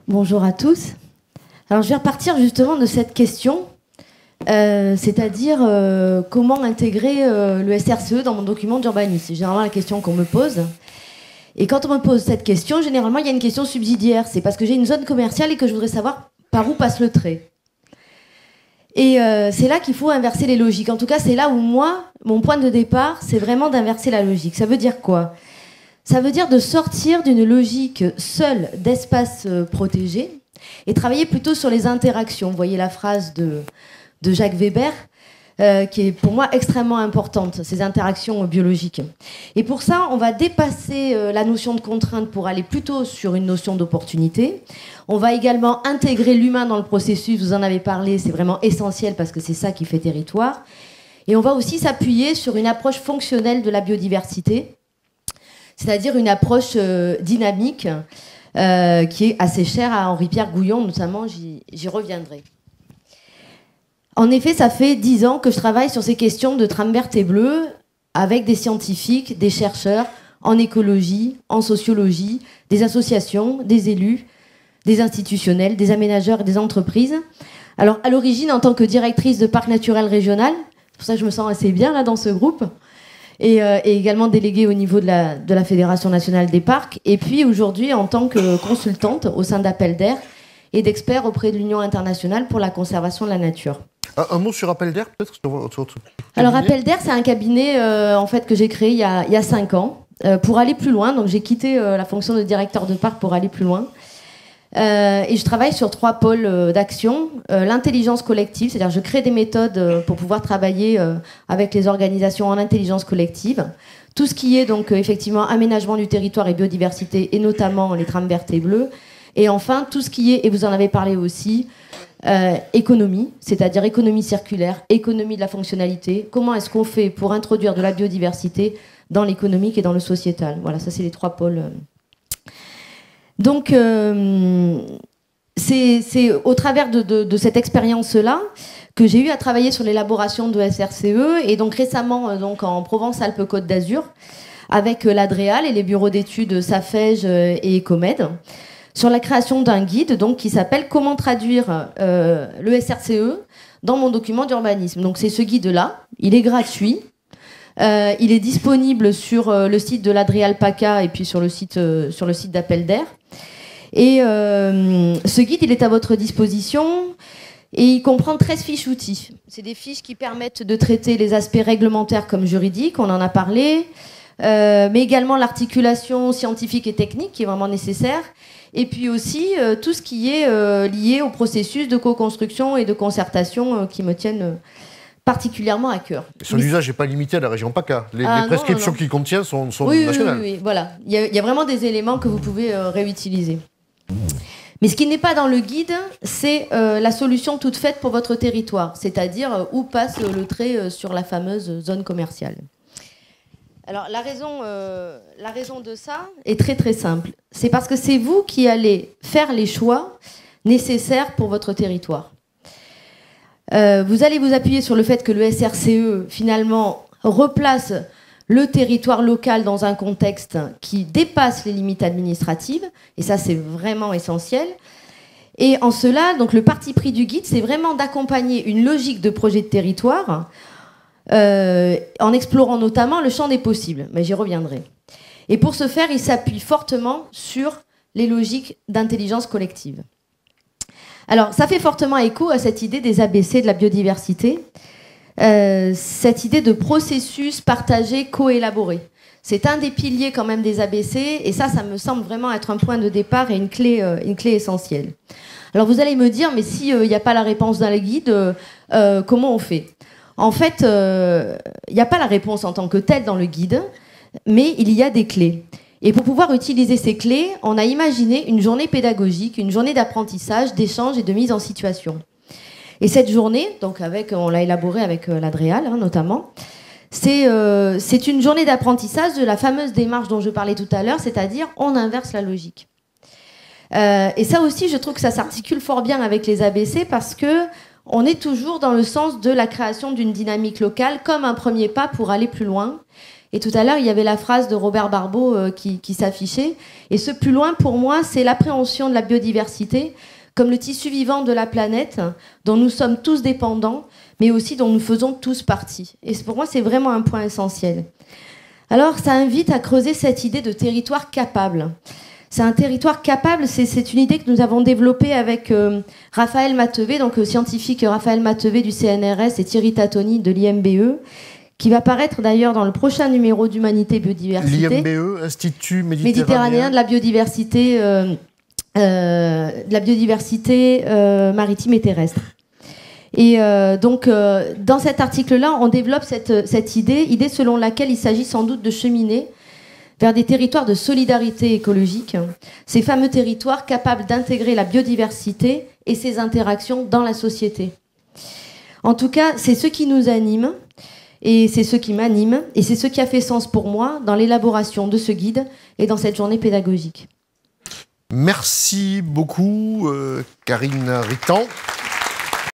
Bonjour à tous. Alors je vais repartir justement de cette question, c'est-à-dire comment intégrer le SRCE dans mon document d'urbanisme. C'est généralement la question qu'on me pose. Et quand on me pose cette question, généralement il y a une question subsidiaire. C'est parce que j'ai une zone commerciale et que je voudrais savoir par où passe le trait. Et c'est là qu'il faut inverser les logiques. En tout cas, c'est là où moi, mon point de départ, c'est vraiment d'inverser la logique. Ça veut dire quoi ? Ça veut dire de sortir d'une logique seule d'espace protégé et travailler plutôt sur les interactions. Vous voyez la phrase de Jacques Weber, qui est pour moi extrêmement importante, ces interactions biologiques. Et pour ça, on va dépasser la notion de contrainte pour aller plutôt sur une notion d'opportunité. On va également intégrer l'humain dans le processus, vous en avez parlé, c'est vraiment essentiel parce que c'est ça qui fait territoire. Et on va aussi s'appuyer sur une approche fonctionnelle de la biodiversité, c'est-à-dire une approche dynamique qui est assez chère à Henri-Pierre Gouillon, notamment, j'y reviendrai. En effet, ça fait 10 ans que je travaille sur ces questions de trame verte et bleue avec des scientifiques, des chercheurs en écologie, en sociologie, des associations, des élus, des institutionnels, des aménageurs et des entreprises. Alors, à l'origine, en tant que directrice de parc naturel régional, c'est pour ça que je me sens assez bien là dans ce groupe, et également déléguée au niveau de la Fédération nationale des parcs, et puis aujourd'hui en tant que consultante au sein d'Appel d'Air et d'expert auprès de l'Union internationale pour la conservation de la nature. Un mot sur Appel d'Air, peut-être Alors, Appel d'Air, c'est un cabinet en fait, que j'ai créé il y a 5 ans pour aller plus loin. Donc, j'ai quitté la fonction de directeur de parc pour aller plus loin. Et je travaille sur 3 pôles d'action. L'intelligence collective, c'est-à-dire je crée des méthodes pour pouvoir travailler avec les organisations en intelligence collective. Tout ce qui est donc effectivement aménagement du territoire et biodiversité, et notamment les trames vertes et bleues. Et enfin, tout ce qui est, et vous en avez parlé aussi, économie, c'est-à-dire économie circulaire, économie de la fonctionnalité. Comment est-ce qu'on fait pour introduire de la biodiversité dans l'économique et dans le sociétal ? Voilà, ça c'est les 3 pôles. Donc, c'est au travers de cette expérience-là que j'ai eu à travailler sur l'élaboration de SRCE, et donc récemment donc en Provence-Alpes-Côte d'Azur, avec l'Adréal et les bureaux d'études SAFEJ et Ecomed, sur la création d'un guide donc, qui s'appelle « Comment traduire le SRCE dans mon document d'urbanisme ». Donc c'est ce guide-là, il est gratuit, il est disponible sur le site de l'Adréal PACA et puis sur le site d'Appel d'Air. Et ce guide, il est à votre disposition et il comprend 13 fiches outils. C'est des fiches qui permettent de traiter les aspects réglementaires comme juridiques, on en a parlé, mais également l'articulation scientifique et technique qui est vraiment nécessaire. Et puis aussi tout ce qui est lié au processus de co-construction et de concertation qui me tiennent particulièrement à cœur. Son usage n'est pas limité à la région PACA. Les prescriptions qu'il contient sont nationales. Oui, voilà. Il y a vraiment des éléments que vous pouvez réutiliser. Mais ce qui n'est pas dans le guide, c'est la solution toute faite pour votre territoire, c'est-à-dire où passe le trait sur la fameuse zone commerciale. Alors la raison de ça est très très simple. C'est parce que c'est vous qui allez faire les choix nécessaires pour votre territoire. Vous allez vous appuyer sur le fait que le SRCE finalement replace le territoire local dans un contexte qui dépasse les limites administratives, et ça c'est vraiment essentiel. Et en cela, donc le parti pris du guide, c'est vraiment d'accompagner une logique de projet de territoire en explorant notamment le champ des possibles, mais j'y reviendrai. Et pour ce faire, il s'appuie fortement sur les logiques d'intelligence collective. Alors, ça fait fortement écho à cette idée des ABC de la biodiversité, cette idée de processus partagé, co-élaboré. C'est un des piliers quand même des ABC, et ça me semble vraiment être un point de départ et une clé essentielle. Alors, vous allez me dire, mais s'il n'y a pas la réponse dans le guide, comment on fait ? En fait, il n'y a pas la réponse en tant que telle dans le guide, mais il y a des clés. Et pour pouvoir utiliser ces clés, on a imaginé une journée pédagogique, une journée d'apprentissage, d'échange et de mise en situation. Et cette journée, donc on l'a élaborée avec l'Adréal notamment, c'est une journée d'apprentissage de la fameuse démarche dont je parlais tout à l'heure, c'est-à-dire on inverse la logique. Et ça aussi, je trouve que ça s'articule fort bien avec les ABC parce que on est toujours dans le sens de la création d'une dynamique locale comme un premier pas pour aller plus loin. Et tout à l'heure, il y avait la phrase de Robert Barbeau qui s'affichait. Et ce plus loin, pour moi, c'est l'appréhension de la biodiversité comme le tissu vivant de la planète dont nous sommes tous dépendants, mais aussi dont nous faisons tous partie. Et pour moi, c'est vraiment un point essentiel. Alors, ça invite à creuser cette idée de territoire capable. C'est un territoire capable, c'est une idée que nous avons développée avec Raphaël Matevé, donc scientifique Raphaël Matevé du CNRS et Thierry Tatoni de l'IMBE, qui va paraître d'ailleurs dans le prochain numéro d'Humanité Biodiversité. L'IMBE, Institut Méditerranéen de la biodiversité, maritime et terrestre. Et donc, dans cet article-là, on développe cette idée selon laquelle il s'agit sans doute de cheminer vers des territoires de solidarité écologique, ces fameux territoires capables d'intégrer la biodiversité et ses interactions dans la société. En tout cas, c'est ce qui nous anime, et c'est ce qui m'anime, et c'est ce qui a fait sens pour moi dans l'élaboration de ce guide et dans cette journée pédagogique. Merci beaucoup, Karine Ritan.